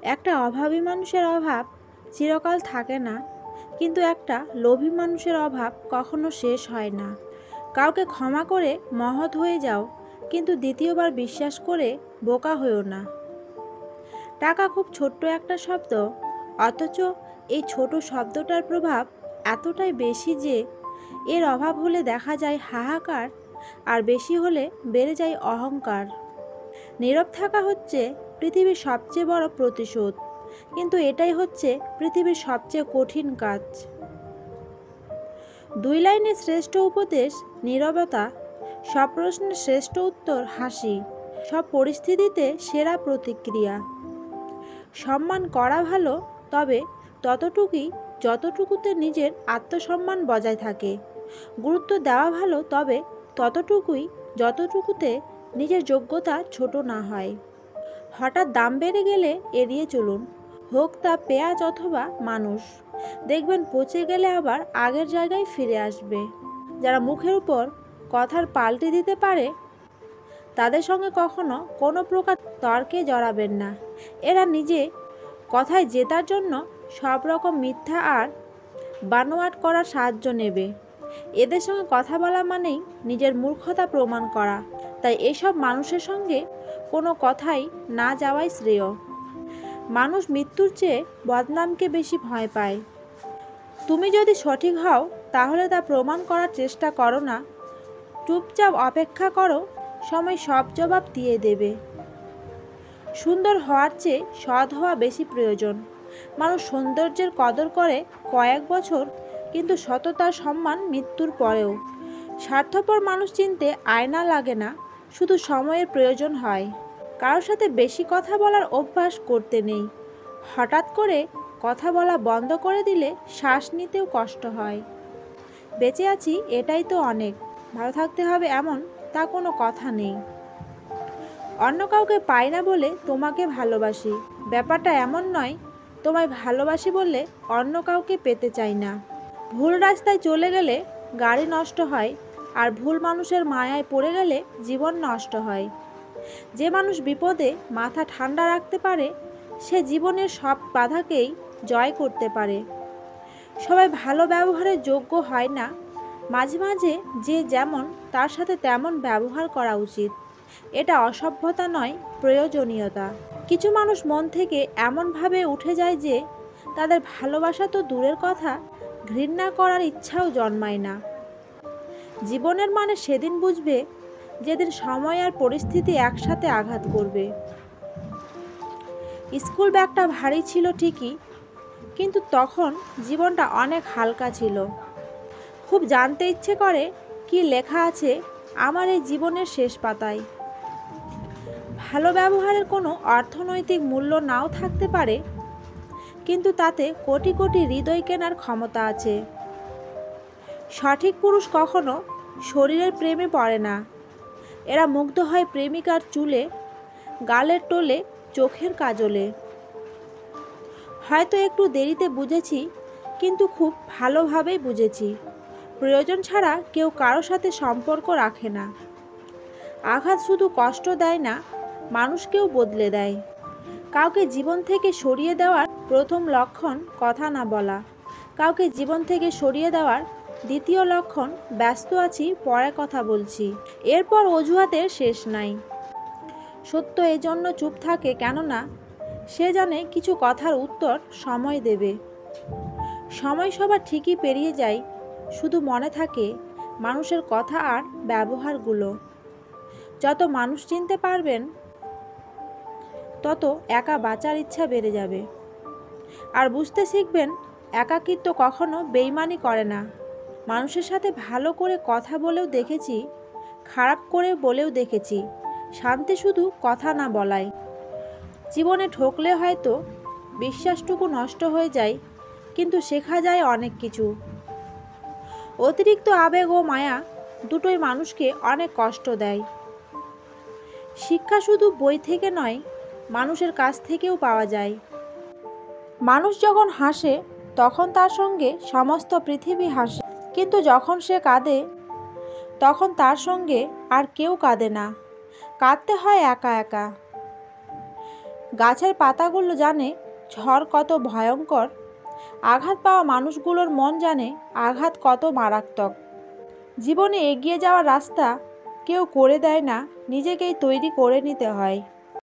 একটা অভাবী মানুষের অভাব চিরকাল থাকে না, কিন্তু একটা লোভী মানুষের অভাব কখনো শেষ হয় না। কাউকে ক্ষমা করে মহৎ হয়ে যাও, কিন্তু দ্বিতীয়বার বিশ্বাস করে বোকা হয়েও না। টাকা খুব ছোট্ট একটা শব্দ, অথচ এই ছোট শব্দটার প্রভাব এতটাই বেশি যে এর অভাব হলে দেখা যায় হাহাকার, আর বেশি হলে বেড়ে যায় অহংকার। নীরব থাকা হচ্ছে পৃথিবীর সবচেয়ে বড় প্রতিশোধ, কিন্তু এটাই হচ্ছে পৃথিবীর সবচেয়ে কঠিন কাজ। দুই লাইনের শ্রেষ্ঠ উপদেশ নীরবতা, সব প্রশ্নের শ্রেষ্ঠ উত্তর হাসি, সব পরিস্থিতিতে সেরা প্রতিক্রিয়া। সম্মান করা ভালো, তবে ততটুকুই যতটুকুতে নিজের আত্মসম্মান বজায় থাকে। গুরুত্ব দেওয়া ভালো, তবে ততটুকুই যতটুকুতে নিজের যোগ্যতা ছোট না হয়। হঠাৎ দাম বেড়ে গেলে এড়িয়ে চলুন, হোক তা পেঁয়াজ অথবা মানুষ। দেখবেন পচে গেলে আবার আগের জায়গায় ফিরে আসবে। যারা মুখের উপর কথার পাল্টে দিতে পারে, তাদের সঙ্গে কখনো কোনো প্রকার তর্কে জড়াবেন না। এরা নিজে কথায় জেতার জন্য সব রকম মিথ্যা আর বানোয়াট করার সাহায্য নেবে। এদের সঙ্গে কথা বলা মানেই নিজের মূর্খতা প্রমাণ করা। তাই এসব মানুষের সঙ্গে কোনো কথাই না যাওয়াই শ্রেয়। মানুষ মৃত্যুর চেয়ে বদনামকে বেশি ভয় পায়। তুমি যদি সঠিক হও, তাহলে তা প্রমাণ করার চেষ্টা করো না। চুপচাপ অপেক্ষা করো, সময় সব জবাব দিয়ে দেবে। সুন্দর হওয়ার চেয়ে সৎ হওয়া বেশি প্রয়োজন। মানুষ সৌন্দর্যের কদর করে কয়েক বছর, কিন্তু সততার সম্মান মৃত্যুর পরেও। স্বার্থপর মানুষ চিনতে আয়না লাগে না, শুধু সময়ের প্রয়োজন হয়। কারোর সাথে বেশি কথা বলার অভ্যাস করতে নেই। হঠাৎ করে কথা বলা বন্ধ করে দিলে শ্বাস নিতেও কষ্ট হয়। বেঁচে আছি এটাই তো অনেক, ভালো থাকতে হবে এমন তা কোনো কথা নেই। অন্য কাউকে পাই না বলে তোমাকে ভালোবাসি, ব্যাপারটা এমন নয় তোমায় ভালোবাসি বললে অন্য কাউকে পেতে চাই না। ভুল রাস্তায় চলে গেলে গাড়ি নষ্ট হয়, আর ভুল মানুষের মায়ায় পড়ে গেলে জীবন নষ্ট হয়। যে মানুষ বিপদে মাথা ঠান্ডা রাখতে পারে, সে জীবনের সব বাধাকেই জয় করতে পারে। সবাই ভালো ব্যবহারের যোগ্য হয় না, মাঝে মাঝে যে যেমন তার সাথে তেমন ব্যবহার করা উচিত। এটা অসভ্যতা নয়, প্রয়োজনীয়তা। কিছু মানুষ মন থেকে এমনভাবে উঠে যায় যে তাদের ভালোবাসা তো দূরের কথা, ঘৃণা করার ইচ্ছাও জন্মায় না। জীবনের মানে সেদিন বুঝবে, যেদিন সময় আর পরিস্থিতি একসাথে আঘাত করবে। স্কুল ব্যাগটা ভারী ছিল ঠিকই, কিন্তু তখন জীবনটা অনেক হালকা ছিল। খুব জানতে ইচ্ছে করে কি লেখা আছে আমার এই জীবনের শেষ পাতায়। ভালো ব্যবহারের কোনো অর্থনৈতিক মূল্য নাও থাকতে পারে, কিন্তু তাতে কোটি কোটি হৃদয় কেনার ক্ষমতা আছে। সঠিক পুরুষ কখনো শরীরের প্রেমে পড়ে না, এরা মুগ্ধ হয় প্রেমিকার চুলে, গালের টোলে, চোখের কাজলে। হয়তো একটু দেরিতে বুঝেছি, কিন্তু খুব ভালোভাবেই বুঝেছি। প্রয়োজন ছাড়া কেউ কারো সাথে সম্পর্ক রাখে না। আঘাত শুধু কষ্ট দেয় না, মানুষকেও বদলে দেয়। কাউকে জীবন থেকে সরিয়ে দেওয়ার প্রথম লক্ষণ কথা না বলা। কাউকে জীবন থেকে সরিয়ে দেওয়ার দ্বিতীয় লক্ষণ ব্যস্ত আছি, পরে কথা বলছি। এরপর অজুহাতের শেষ নাই। সত্য এজন্য চুপ থাকে, কেননা সে জানে কিছু কথার উত্তর সময় দেবে। সময় সবার ঠিকই পেরিয়ে যায়, শুধু মনে থাকে মানুষের কথা আর ব্যবহারগুলো। যত মানুষ চিনতে পারবেন, তত একা বাঁচার ইচ্ছা বেড়ে যাবে। আর বুঝতে শিখবেন, একাকিত্ব কখনো বেইমানি করে না। মানুষের সাথে ভালো করে কথা বলেও দেখেছি, খারাপ করে বলেও দেখেছি। শান্তি শুধু কথা না বলাই। জীবনে ঠকলে হয়তো বিশ্বাসটুকু নষ্ট হয়ে যায়, কিন্তু শেখা যায় অনেক কিছু। অতিরিক্ত আবেগ ও মায়া দুটোই মানুষকে অনেক কষ্ট দেয়। শিক্ষা শুধু বই থেকে নয়, মানুষের কাছ থেকেও পাওয়া যায়। মানুষ যখন হাসে, তখন তার সঙ্গে সমস্ত পৃথিবী হাসে, কিন্তু যখন সে কাঁদে, তখন তার সঙ্গে আর কেউ কাঁদে না। কাঁদতে হয় একা একা। গাছের পাতাগুলো জানে ঝড় কত ভয়ঙ্কর, আঘাত পাওয়া মানুষগুলোর মন জানে আঘাত কত মারাত্মক। জীবনে এগিয়ে যাওয়ার রাস্তা কেউ করে দেয় না, নিজেকেই তৈরি করে নিতে হয়।